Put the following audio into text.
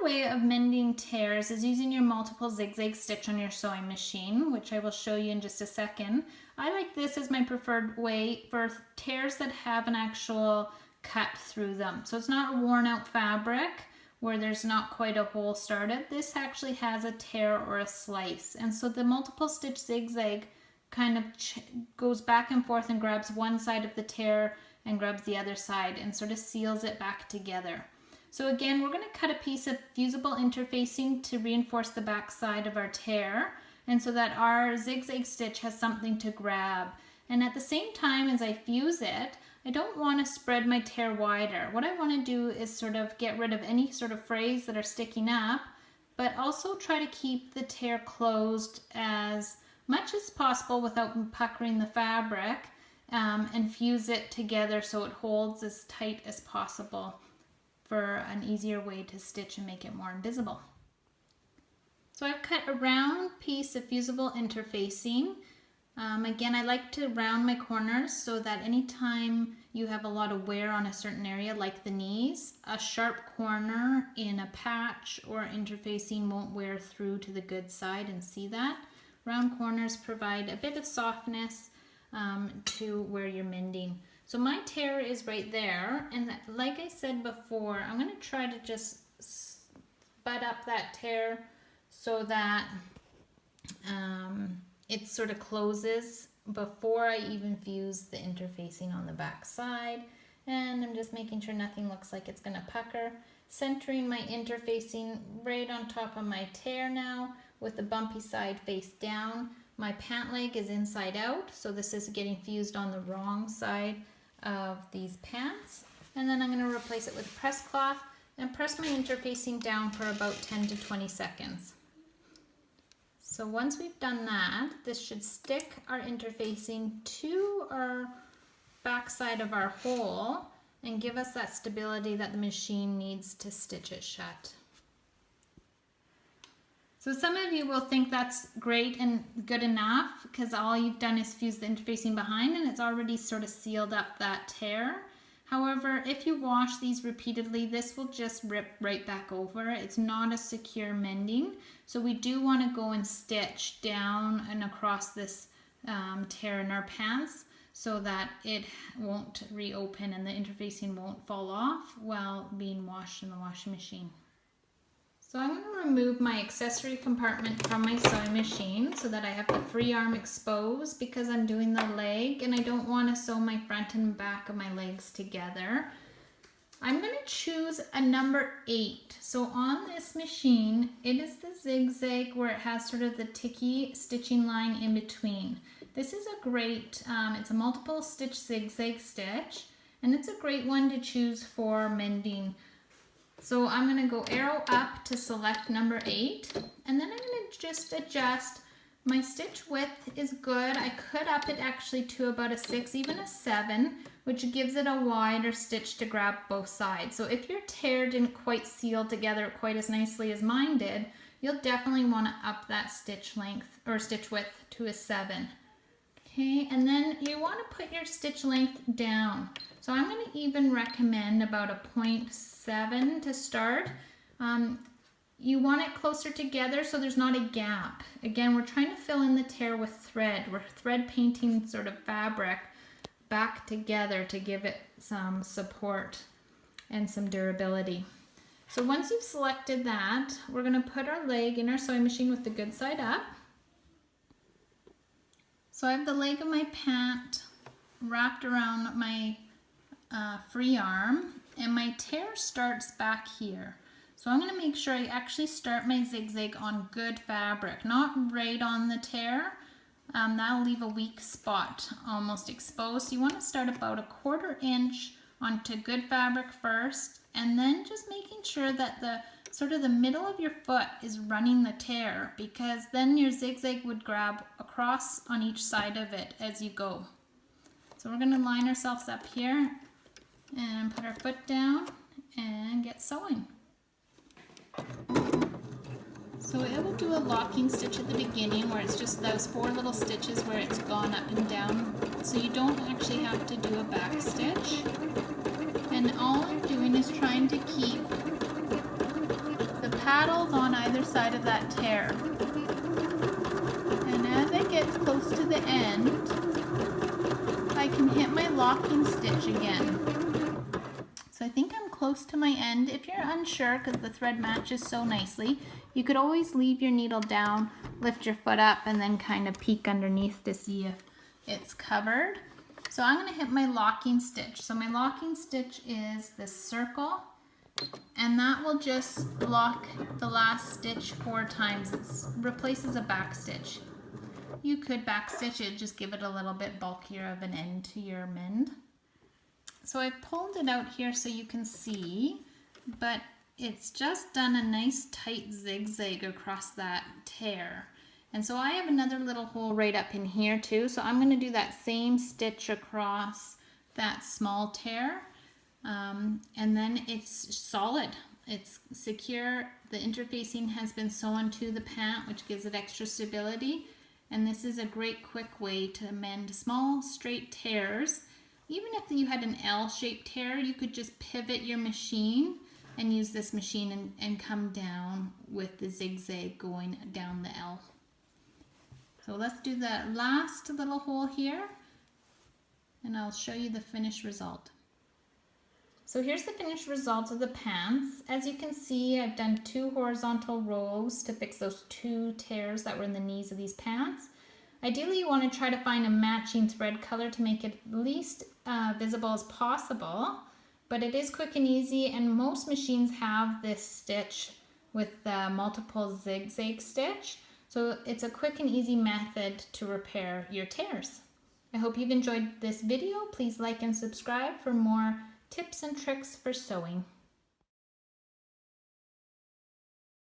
way of mending tears is using your multiple zigzag stitch on your sewing machine, which I will show you in just a second. I like this as my preferred way for tears that have an actual cut through them. So it's not a worn out fabric where there's not quite a hole started. This actually has a tear or a slice. And so the multiple stitch zigzag kind of goes back and forth and grabs one side of the tear and grabs the other side and sort of seals it back together. So again, we're going to cut a piece of fusible interfacing to reinforce the back side of our tear, and so that our zigzag stitch has something to grab. And at the same time as I fuse it, I don't want to spread my tear wider. What I want to do is sort of get rid of any sort of frays that are sticking up, but also try to keep the tear closed as much as possible without puckering the fabric, and fuse it together so it holds as tight as possible for an easier way to stitch and make it more invisible. So I've cut a round piece of fusible interfacing. Again, I like to round my corners so that anytime you have a lot of wear on a certain area, like the knees, a sharp corner in a patch or interfacing won't wear through to the good side, and see that. Round corners provide a bit of softness to where you're mending. So my tear is right there, and like I said before, I'm going to try to just butt up that tear so that it sort of closes before I even fuse the interfacing on the back side. And I'm just making sure nothing looks like it's going to pucker. Centering my interfacing right on top of my tear now with the bumpy side face down. My pant leg is inside out, so this is getting fused on the wrong side of these pants. And then I'm going to replace it with a press cloth and press my interfacing down for about 10 to 20 seconds. So once we've done that, this should stick our interfacing to our back side of our hole and give us that stability that the machine needs to stitch it shut. So some of you will think that's great and good enough because all you've done is fuse the interfacing behind and it's already sort of sealed up that tear. However, if you wash these repeatedly, this will just rip right back over. It's not a secure mending. So we do want to go and stitch down and across this tear in our pants so that it won't reopen and the interfacing won't fall off while being washed in the washing machine. So I'm going to remove my accessory compartment from my sewing machine so that I have the free arm exposed because I'm doing the leg and I don't want to sew my front and back of my legs together. I'm going to choose a number 8. So on this machine, it is the zigzag where it has sort of the ticky stitching line in between. This is a great, it's a multiple stitch zigzag stitch, and it's a great one to choose for mending. So I'm going to go arrow up to select number 8, and then I'm going to just adjust. My stitch width is good. I could up it actually to about a 6, even a 7, which gives it a wider stitch to grab both sides. So if your tear didn't quite seal together quite as nicely as mine did, you'll definitely want to up that stitch length or stitch width to a 7. Okay, and then you want to put your stitch length down. So I'm going to even recommend about a 0.7 to start. You want it closer together so there's not a gap. Again, we're trying to fill in the tear with thread. We're thread painting sort of fabric back together to give it some support and some durability. So once you've selected that, we're going to put our leg in our sewing machine with the good side up. So I have the leg of my pant wrapped around my free arm, and my tear starts back here. So I'm going to make sure I actually start my zigzag on good fabric, not right on the tear. That'll leave a weak spot almost exposed. So you want to start about a 1/4 inch onto good fabric first, and then just making sure that the sort of the middle of your foot is running the tear, because then your zigzag would grab across on each side of it as you go. So we're going to line ourselves up here and put our foot down and get sewing. So it will do a locking stitch at the beginning where it's just those 4 little stitches where it's gone up and down, so you don't actually have to do a back stitch. And all I'm doing is trying to keep the paddles on either side of that tear. And as I get close to the end, I can hit my locking stitch again. So I think I'm close to my end. If you're unsure because the thread matches so nicely, you could always leave your needle down, lift your foot up, and then kind of peek underneath to see if it's covered. So I'm going to hit my locking stitch. So my locking stitch is this circle, and that will just lock the last stitch 4 times. It replaces a back stitch. You could back stitch it, just give it a little bit bulkier of an end to your mend. So I've pulled it out here so you can see, but it's just done a nice tight zigzag across that tear. And so I have another little hole right up in here too, so I'm going to do that same stitch across that small tear, and then it's solid, it's secure. The interfacing has been sewn to the pant, which gives it extra stability, and this is a great quick way to mend small straight tears. Even if you had an L-shaped tear, you could just pivot your machine and use this machine and come down with the zigzag going down the L. So let's do the last little hole here, and I'll show you the finished result. So here's the finished result of the pants. As you can see, I've done 2 horizontal rows to fix those 2 tears that were in the knees of these pants. Ideally, you want to try to find a matching thread color to make it least visible as possible, but it is quick and easy, and most machines have this stitch with the multiple zigzag stitch. So it's a quick and easy method to repair your tears. I hope you've enjoyed this video. Please like and subscribe for more tips and tricks for sewing.